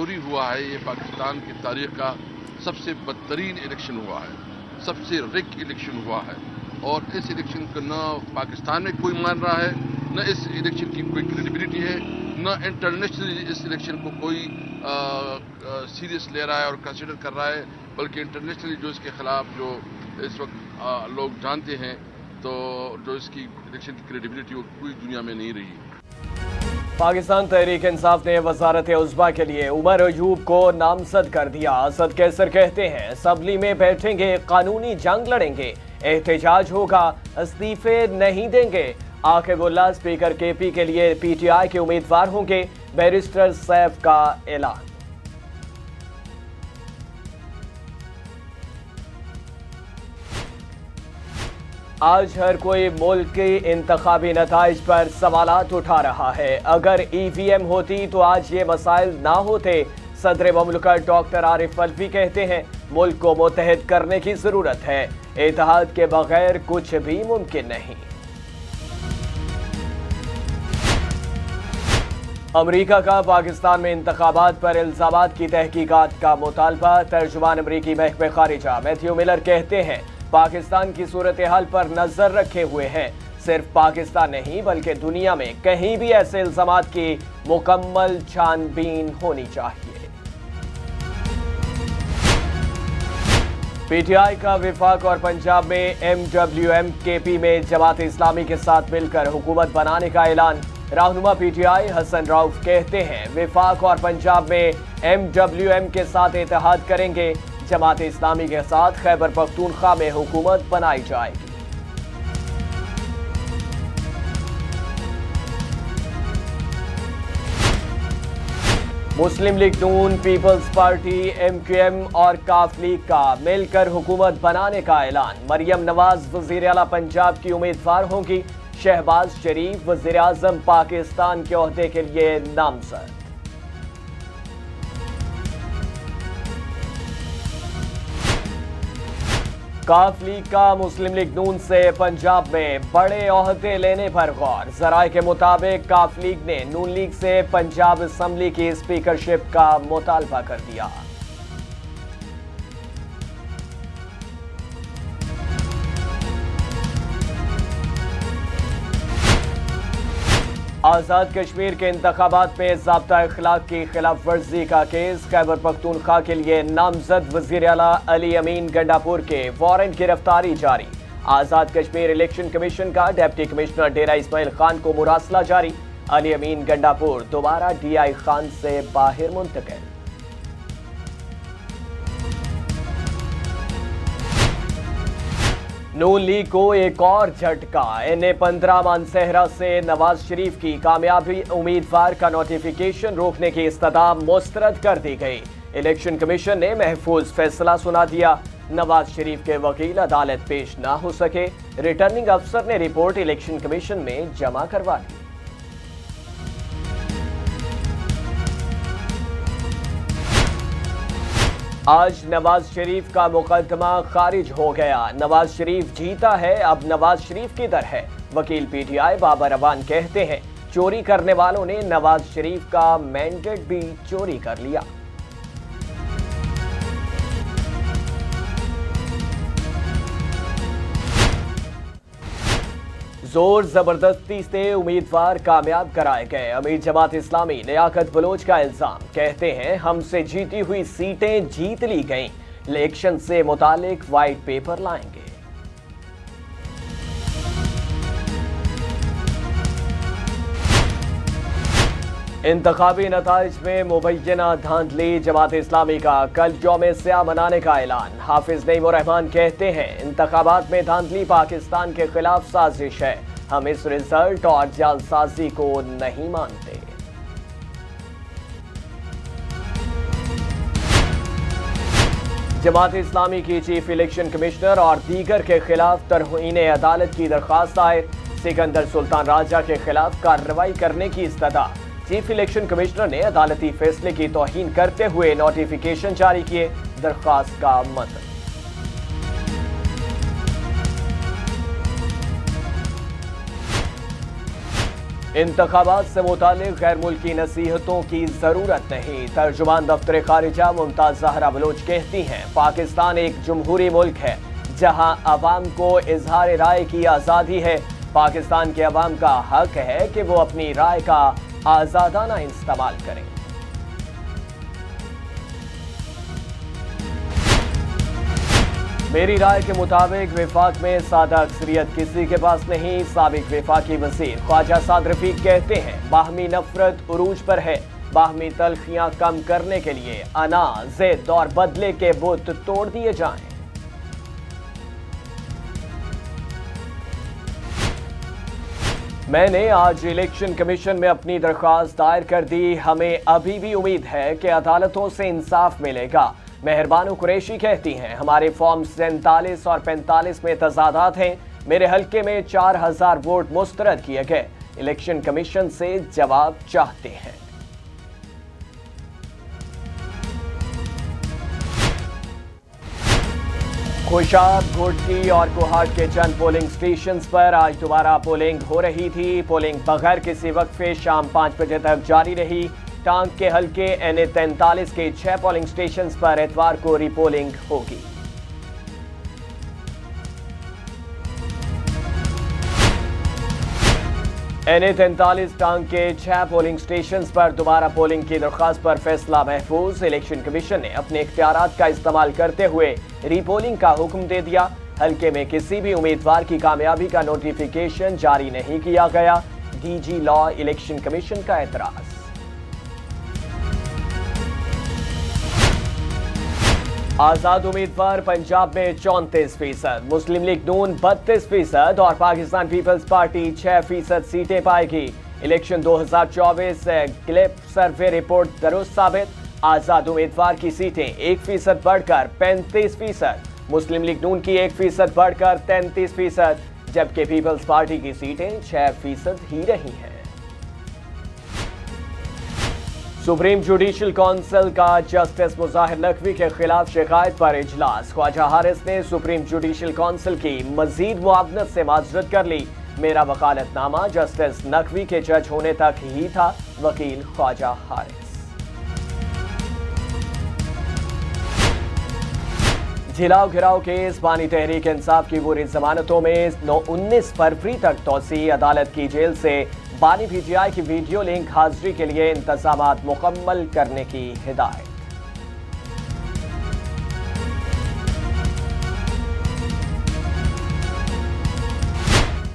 चोरी हुआ है, ये पाकिस्तान की तारीख का सबसे बदतरीन इलेक्शन हुआ है, सबसे रिग इलेक्शन हुआ है। और इस इलेक्शन को न पाकिस्तान में कोई मान रहा है, न इस इलेक्शन की कोई क्रेडिबिलिटी है, न इंटरनेशनली इस इलेक्शन को कोई सीरियस ले रहा है और कंसिडर कर रहा है। बल्कि इंटरनेशनली जो इसके खिलाफ जो इस वक्त लोग जानते हैं, तो जो इसकी इलेक्शन की क्रेडिबिलिटी वो पूरी दुनिया में नहीं रही। पाकिस्तान तहरीक इंसाफ ने वजारत उज़्मा के लिए उमर अयूब को नामजद कर दिया। असद कैसर कहते हैं असम्बली में बैठेंगे, कानूनी जंग लड़ेंगे, एहतजाज होगा, इस्तीफे नहीं देंगे। आकिबुल्लाह स्पीकर केपी के लिए पीटीआई के उम्मीदवार होंगे, बैरिस्टर सैफ का ऐलान। आज हर कोई मुल्क के इंतखाबी नताइज पर सवालात उठा रहा है। अगर ईवीएम होती तो आज ये मसाइल ना होते। सदर ममलकत डॉक्टर आरिफ अलवी कहते हैं मुल्क को मुत्तहिद करने की जरूरत है, इत्तेहाद के बगैर कुछ भी मुमकिन नहीं। अमरीका का पाकिस्तान में इंतखाबात पर इल्जामात की तहकीकात का मुतालबा। तर्जुमान अमरीकी महकमे खारिजा मैथ्यू मिलर कहते हैं पाकिस्तान की सूरत हाल पर नजर रखे हुए हैं। सिर्फ पाकिस्तान नहीं बल्कि दुनिया में कहीं भी ऐसे इल्जामात की मुकम्मल छानबीन होनी चाहिए। पीटीआई का विफाक और पंजाब में एमडब्ल्यूएम केपी में जमात इस्लामी के साथ मिलकर हुकूमत बनाने का ऐलान। रहनुमा पीटीआई हसन राउफ कहते हैं विफाक और पंजाब में एमडब्ल्यूएम के साथ इत्तेहाद करेंगे, जमात इस्लामी के साथ खैबर पख्तूनख्वा में हुकूमत बनाई जाएगी। मुस्लिम लीग नून, पीपल्स पार्टी, एमक्यूएम और काफ लीग का मिलकर हुकूमत बनाने का ऐलान। मरियम नवाज वजीर आला पंजाब की उम्मीदवार होंगी, शहबाज शरीफ वजीर आजम पाकिस्तान के ओहदे के लिए नामजद। काफ लीग का मुस्लिम लीग नून से पंजाब में बड़े ओहदे लेने पर गौर। जराए के मुताबिक काफ लीग ने नून लीग से पंजाब असम्बली की स्पीकरशिप का मुतालबा कर दिया। आजाद कश्मीर के इंतखाबात में ज़ाब्ता इखलाक की खिलाफ वर्जी का केस। खैबर पख्तूनख्वा के लिए नामजद वजीर आला अली अमीन गंडापुर के वारंट गिरफ्तारी जारी। आजाद कश्मीर इलेक्शन कमीशन का डिप्टी कमिश्नर डेरा इस्माइल खान को मुरासला जारी। अली अमीन गंडापुर दोबारा डीआई खान से बाहर मुंतकिल। नून लीग को एक और झटका। NA-15 मानसहरा से नवाज शरीफ की कामयाबी उम्मीदवार का नोटिफिकेशन रोकने की इस्तदा मुस्तरद कर दी गई। इलेक्शन कमीशन ने महफूज फैसला सुना दिया। नवाज शरीफ के वकील अदालत पेश ना हो सके। रिटर्निंग अफसर ने रिपोर्ट इलेक्शन कमीशन में जमा करवा दी। आज नवाज शरीफ का मुकदमा खारिज हो गया। नवाज शरीफ जीता है, अब नवाज शरीफ किधर है? वकील पीटीआई बाबर अवान कहते हैं चोरी करने वालों ने नवाज शरीफ का मैंडेट भी चोरी कर लिया। जोर जबरदस्ती से उम्मीदवार कामयाब कराए गए। अमीर जमात इस्लामी लियाकत बलोच का इल्जाम, कहते हैं हमसे जीती हुई सीटें जीत ली गईं, इलेक्शन से मुतालिक व्हाइट पेपर लाएंगे। इंतखाबी नताइज में मुबैना धांधली। जमात इस्लामी का कल यौम स्याह मनाने का ऐलान। हाफिज नईम उर रहमान कहते हैं इंतखाबात में धांधली पाकिस्तान के खिलाफ साजिश है, हम इस रिजल्ट और जालसाजी को नहीं मानते। जमात इस्लामी की चीफ इलेक्शन कमिश्नर और दीगर के खिलाफ तरहीन अदालत की दरखास्त दायर। सिकंदर सुल्तान राजा के खिलाफ कार्रवाई करने की इस्तदा। चीफ इलेक्शन कमिश्नर ने अदालती फैसले की तौहीन करते हुए नोटिफिकेशन जारी किए। दरखास्त का मतलब इंतखाबात से मुतालिक गैर मुल्की नसीहतों की जरूरत नहीं। तर्जुमान दफ्तर खारिजा मुमताज जहरा बलोच कहती हैं, पाकिस्तान एक जमहूरी मुल्क है जहां अवाम को इजहार राय की आज़ादी है। पाकिस्तान के अवाम का हक है कि वो अपनी राय का आज़ादाना इस्तेमाल करें। मेरी राय के मुताबिक विफाक में सादा अक्सरियत किसी के पास नहीं। साबिक विफाकी वज़ीर ख्वाजा साद रफीक कहते हैं, बाहमी नफरत उरूज पर है। बाहमी तलखियां कम करने के लिए अना, जिद और बदले के बुत तोड़ दिए जाएं। मैंने आज इलेक्शन कमीशन में अपनी दरख्वास्त दायर कर दी। हमें अभी भी उम्मीद है कि अदालतों से इंसाफ मिलेगा। मेहरबानो कुरैशी कहती हैं, हमारे फॉर्म 47 और 45 में तजादात हैं। मेरे हल्के में 4000 वोट मुस्तरद किए गए। इलेक्शन कमीशन से जवाब चाहते हैं। खुशाब, घोटकी और कोहाट के चंद पोलिंग स्टेशंस पर आज दोबारा पोलिंग हो रही थी। पोलिंग बगैर किसी वक्फे शाम 5 बजे तक जारी रही। टांग के हल्के NA 43 के 6 पोलिंग स्टेशंस पर इतवार को रीपोलिंग होगी। NA 43 टांग के 6 पोलिंग स्टेशंस पर दोबारा पोलिंग की दरख्वास्त पर फैसला महफूज। इलेक्शन कमीशन ने अपने इख्तियारात का इस्तेमाल करते हुए रीपोलिंग का हुक्म दे दिया। हल्के में किसी भी उम्मीदवार की कामयाबी का नोटिफिकेशन जारी नहीं किया गया। DG लॉ इलेक्शन कमीशन का एतराज। आजाद उम्मीदवार पंजाब में 34%, मुस्लिम लीग नून 32% और पाकिस्तान पीपल्स पार्टी 6% सीटें पाएगी। इलेक्शन 2024 ग्लिप सर्वे रिपोर्ट दुरुस्त साबित। आजाद उम्मीदवार की सीटें 1% बढ़कर 35%, मुस्लिम लीग नून की 1% बढ़कर 33%, जबकि पीपल्स पार्टी की सीटें 6% ही रही हैं। सुप्रीम जुडिशल काउंसिल का जस्टिस मुजाहिर नकवी के खिलाफ शिकायत पर इजलास। ख्वाजा हारिस ने सुप्रीम जुडिशल काउंसिल की मजीद मुआवनत से माजरत कर ली। मेरा वकालतनामा जस्टिस नकवी के जज होने तक ही था, वकील ख्वाजा हारिस। झिलाव घिराव केस, बानी तहरीक इंसाफ की बुरी जमानतों में 19 फरवरी तक तौसी। अदालत की जेल से बानी PGI की वीडियो लिंक हाजिरी के लिए इंतजामात मुकम्मल करने की हिदायत।